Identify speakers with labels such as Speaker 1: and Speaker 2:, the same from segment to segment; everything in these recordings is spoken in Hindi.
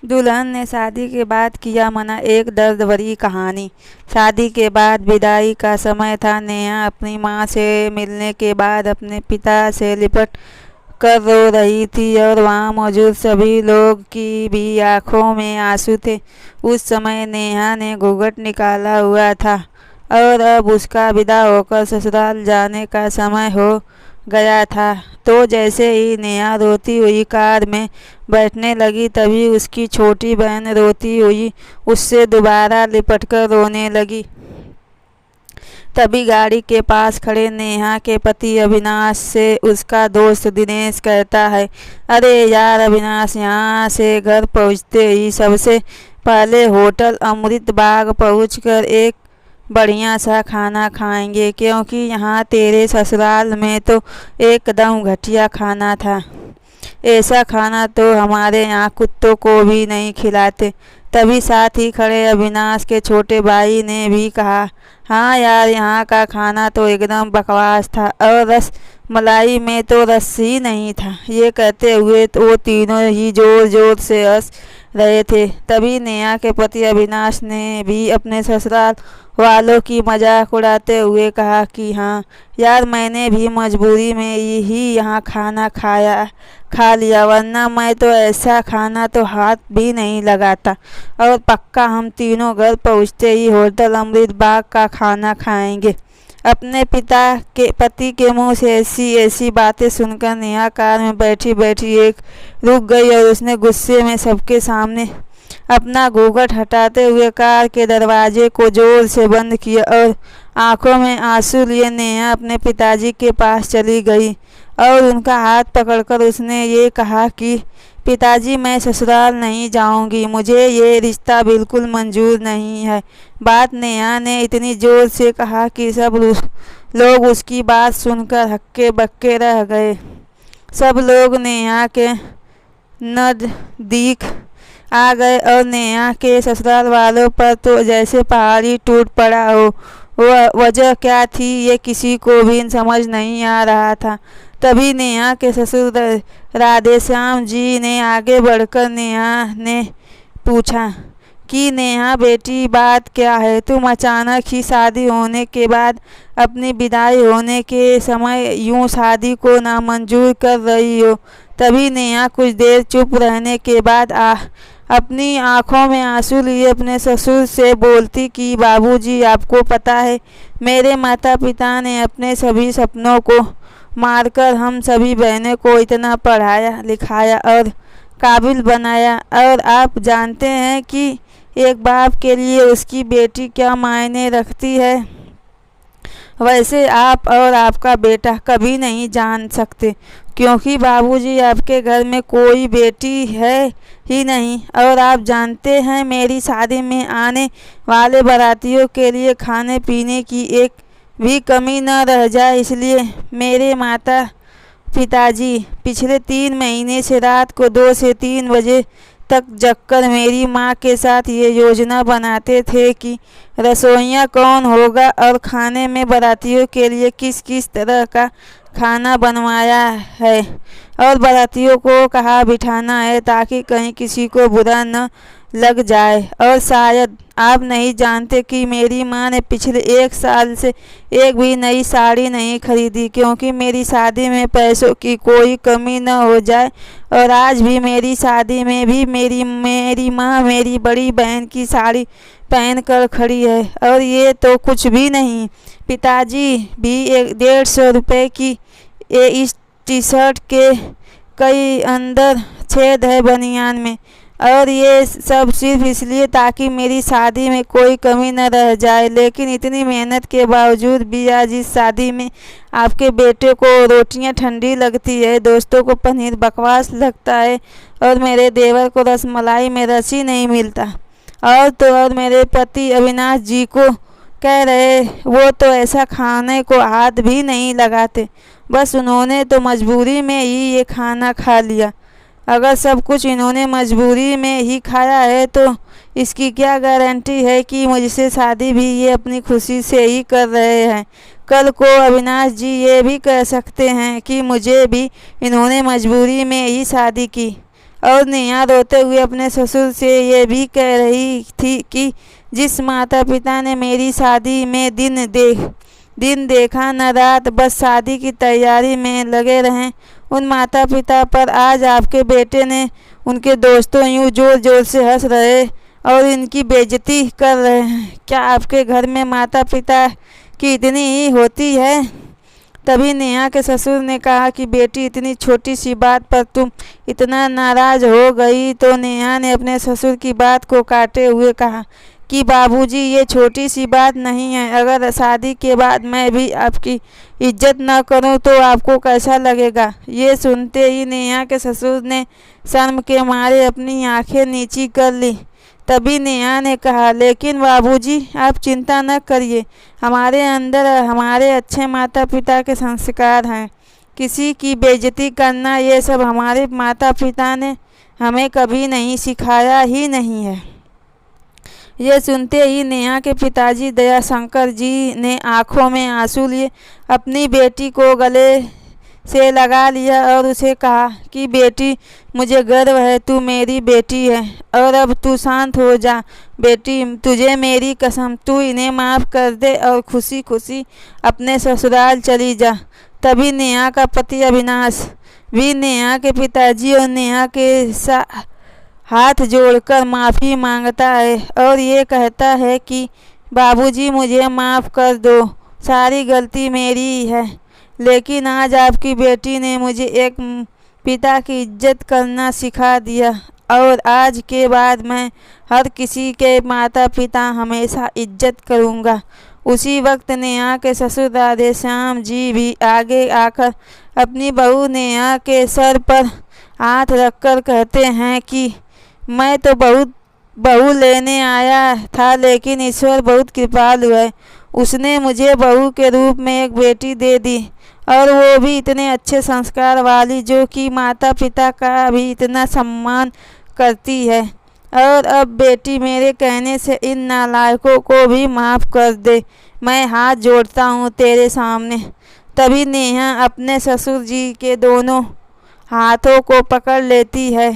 Speaker 1: दुल्हन ने शादी के बाद किया मना, एक दर्द भरी कहानी। शादी के बाद विदाई का समय था। नेहा अपनी माँ से मिलने के बाद अपने पिता से लिपट कर रो रही थी और वहाँ मौजूद सभी लोग की भी आंखों में आंसू थे। उस समय नेहा ने घूंघट निकाला हुआ था और अब उसका विदा होकर ससुराल जाने का समय हो गया था। तो जैसे ही नेहा रोती हुई कार में बैठने लगी, तभी उसकी छोटी बहन रोती हुई उससे दोबारा लिपटकर रोने लगी। तभी गाड़ी के पास खड़े नेहा के पति अविनाश से उसका दोस्त दिनेश कहता है, अरे यार अविनाश, यहाँ से घर पहुँचते ही सबसे पहले होटल अमृत बाग पहुँचकर एक बढ़िया सा खाना खाएंगे, क्योंकि यहाँ तेरे ससुराल में तो एकदम घटिया खाना था। ऐसा खाना तो हमारे यहाँ कुत्तों को भी नहीं खिलाते। तभी साथ ही खड़े अविनाश के छोटे भाई ने भी कहा, हाँ यार, यहाँ का खाना तो एकदम बकवास था और रस मलाई में तो रस ही नहीं था। ये कहते हुए तो वो तीनों ही जोर जोर से हंस रहे थे। तभी नेहा के पति अविनाश ने भी अपने ससुराल वालों की मजाक उड़ाते हुए कहा कि हाँ यार, मैंने भी मजबूरी में ही यहाँ खाना खा लिया, वरना मैं तो ऐसा खाना तो हाथ भी नहीं लगाता। और पक्का हम तीनों घर पहुँचते ही होटल अमृत बाग का खाना खाएंगे। अपने पति के मुंह से ऐसी ऐसी बातें सुनकर नेहा कार में बैठी बैठी एक रुक गई और उसने गुस्से में सबके सामने अपना घूंघट हटाते हुए कार के दरवाजे को जोर से बंद किया और आंखों में आंसू लिए नेहा अपने पिताजी के पास चली गई और उनका हाथ पकड़कर उसने ये कहा कि पिताजी, मैं ससुराल नहीं जाऊंगी, मुझे ये रिश्ता बिल्कुल मंजूर नहीं है। बात नेहा ने इतनी जोर से कहा कि सब लोग उसकी बात सुनकर हक्के बक्के रह गए। सब लोग नेहा के नज़दीक आ गए और नेहा के ससुराल वालों पर तो जैसे पहाड़ी टूट पड़ा हो। वजह क्या थी ये किसी को भी समझ नहीं आ रहा था। तभी नेहा के ससुर राधेश्याम जी ने आगे बढ़कर नेहा ने पूछा कि नेहा बेटी, बात क्या है? तुम अचानक ही शादी होने के बाद अपनी विदाई होने के समय यूं शादी को नामंजूर कर रही हो। तभी नेहा कुछ देर चुप रहने के बाद अपनी आंखों में आंसू लिए अपने ससुर से बोलती कि बाबूजी, आपको पता है, मेरे माता पिता ने अपने सभी सपनों को मारकर हम सभी बहनों को इतना पढ़ाया लिखाया और काबिल बनाया, और आप जानते हैं कि एक बाप के लिए उसकी बेटी क्या मायने रखती है। वैसे आप और आपका बेटा कभी नहीं जान सकते, क्योंकि बाबूजी, आपके घर में कोई बेटी है ही नहीं। और आप जानते हैं, मेरी शादी में आने वाले बारातियों के लिए खाने पीने की एक भी कमी न रह जाए, इसलिए मेरे माता पिताजी पिछले 3 महीने से रात को 2 से 3 बजे तक जगकर मेरी माँ के साथ ये योजना बनाते थे कि रसोइया कौन होगा और खाने में बारातियों के लिए किस किस तरह का खाना बनवाया है और बारातियों को कहाँ बिठाना है, ताकि कहीं किसी को बुरा न लग जाए। और शायद आप नहीं जानते कि मेरी माँ ने पिछले 1 साल से एक भी नई साड़ी नहीं खरीदी, क्योंकि मेरी शादी में पैसों की कोई कमी न हो जाए। और आज भी मेरी शादी में भी मेरी माँ मेरी बड़ी बहन की साड़ी पहन कर खड़ी है। और ये तो कुछ भी नहीं, पिताजी भी 150 रुपये की इस टी शर्ट के कई अंदर छेद है बनियान में, और ये सब सिर्फ इसलिए ताकि मेरी शादी में कोई कमी न रह जाए। लेकिन इतनी मेहनत के बावजूद भी आज इस शादी में आपके बेटे को रोटियां ठंडी लगती है, दोस्तों को पनीर बकवास लगता है और मेरे देवर को रसमलाई में रस ही नहीं मिलता। और मेरे पति अविनाश जी को कह रहे, वो तो ऐसा खाने को हाथ भी नहीं लगाते, बस उन्होंने तो मजबूरी में ही ये खाना खा लिया। अगर सब कुछ इन्होंने मजबूरी में ही खाया है तो इसकी क्या गारंटी है कि मुझसे शादी भी ये अपनी खुशी से ही कर रहे हैं। कल को अविनाश जी ये भी कह सकते हैं कि मुझे भी इन्होंने मजबूरी में ही शादी की। और नेहा रोते हुए अपने ससुर से ये भी कह रही थी कि जिस माता पिता ने मेरी शादी में दिन देखा न रात, बस शादी की तैयारी में लगे रहें, उन माता पिता पर आज आपके बेटे ने उनके दोस्तों यूँ जोर जोर से हंस रहे और इनकी बेइज्जती कर रहे हैं। क्या आपके घर में माता पिता की इतनी ही होती है? तभी नेहा के ससुर ने कहा कि बेटी, इतनी छोटी सी बात पर तुम इतना नाराज हो गई। तो नेहा ने अपने ससुर की बात को काटे हुए कहा कि बाबूजी, ये छोटी सी बात नहीं है। अगर शादी के बाद मैं भी आपकी इज्जत न करूं तो आपको कैसा लगेगा? ये सुनते ही नेहा के ससुर ने शर्म के मारे अपनी आंखें नीची कर ली। तभी नेहा ने कहा, लेकिन बाबूजी, आप चिंता न करिए, हमारे अंदर हमारे अच्छे माता पिता के संस्कार हैं। किसी की बेइज्जती करना, ये सब हमारे माता पिता ने हमें कभी नहीं सिखाया ही नहीं है। ये सुनते ही नेहा के पिताजी दयाशंकर जी ने आंखों में आंसू लिए अपनी बेटी को गले से लगा लिया और उसे कहा कि बेटी, मुझे गर्व है, तू मेरी बेटी है और अब तू शांत हो जा। बेटी, तुझे मेरी कसम, तू इन्हें माफ़ कर दे और खुशी खुशी अपने ससुराल चली जा। तभी नेहा का पति अविनाश भी नेहा के पिताजी और नेहा के हाथ जोड़कर माफ़ी मांगता है और ये कहता है कि बाबूजी, मुझे माफ़ कर दो, सारी गलती मेरी है। लेकिन आज आपकी बेटी ने मुझे एक पिता की इज्जत करना सिखा दिया और आज के बाद मैं हर किसी के माता पिता हमेशा इज्जत करूँगा। उसी वक्त नेहा के ससुर राधेश्याम जी भी आगे आकर अपनी बहू नेहा के सर पर हाथ रखकर कहते हैं कि मैं तो बहुत बहू लेने आया था, लेकिन ईश्वर बहुत कृपालु है। उसने मुझे बहू के रूप में एक बेटी दे दी और वो भी इतने अच्छे संस्कार वाली, जो कि माता पिता का भी इतना सम्मान करती है। और अब बेटी, मेरे कहने से इन नालायकों को भी माफ़ कर दे, मैं हाथ जोड़ता हूँ तेरे सामने। तभी नेहा अपने ससुर जी के दोनों हाथों को पकड़ लेती है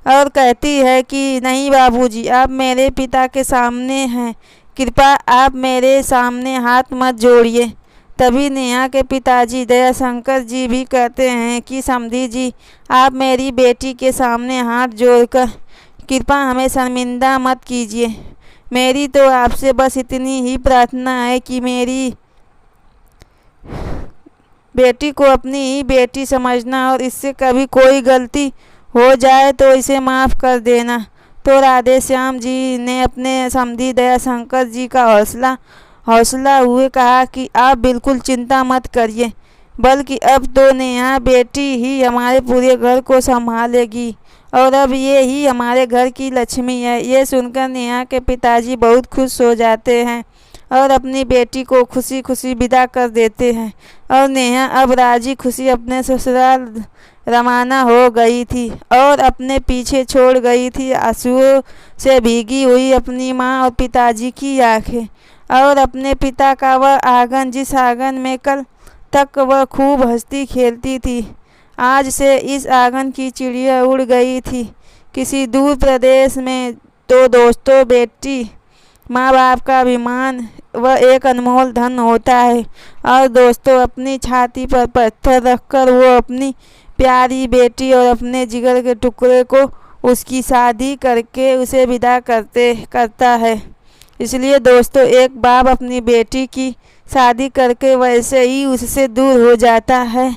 Speaker 1: और कहती है कि नहीं बाबूजी, आप मेरे पिता के सामने हैं, कृपया आप मेरे सामने हाथ मत जोड़िए। तभी नेहा के पिताजी दयाशंकर जी भी कहते हैं कि समधी जी, आप मेरी बेटी के सामने हाथ जोड़कर कृपया हमें शर्मिंदा मत कीजिए। मेरी तो आपसे बस इतनी ही प्रार्थना है कि मेरी बेटी को अपनी ही बेटी समझना और इससे कभी कोई गलती हो जाए तो इसे माफ़ कर देना। तो राधेश्याम जी ने अपने समधी दयाशंकर जी का हौसला हुए कहा कि आप बिल्कुल चिंता मत करिए, बल्कि अब तो नेहा बेटी ही हमारे पूरे घर को संभालेगी और अब ये ही हमारे घर की लक्ष्मी है। ये सुनकर नेहा के पिताजी बहुत खुश हो जाते हैं और अपनी बेटी को खुशी खुशी विदा कर देते हैं और नेहा अब राजी खुशी अपने ससुराल रवाना हो गई थी और अपने पीछे छोड़ गई थी आंसुओं से भीगी हुई अपनी माँ और पिताजी की आंखें और अपने पिता का वह आंगन, जिस आंगन में कल तक वह खूब हंसती खेलती थी। आज से इस आंगन की चिड़िया उड़ गई थी किसी दूर प्रदेश में। तो दोस्तों, बेटी माँ बाप का अभिमान वह एक अनमोल धन होता है और दोस्तों, अपनी छाती पर पत्थर रखकर वो अपनी प्यारी बेटी और अपने जिगर के टुकड़े को उसकी शादी करके उसे विदा करता है। इसलिए दोस्तों, एक बाप अपनी बेटी की शादी करके वैसे ही उससे दूर हो जाता है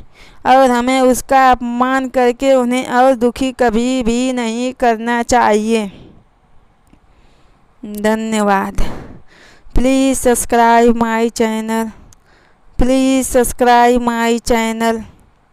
Speaker 1: और हमें उसका अपमान करके उन्हें और दुखी कभी भी नहीं करना चाहिए। धन्यवाद। Please subscribe my channel.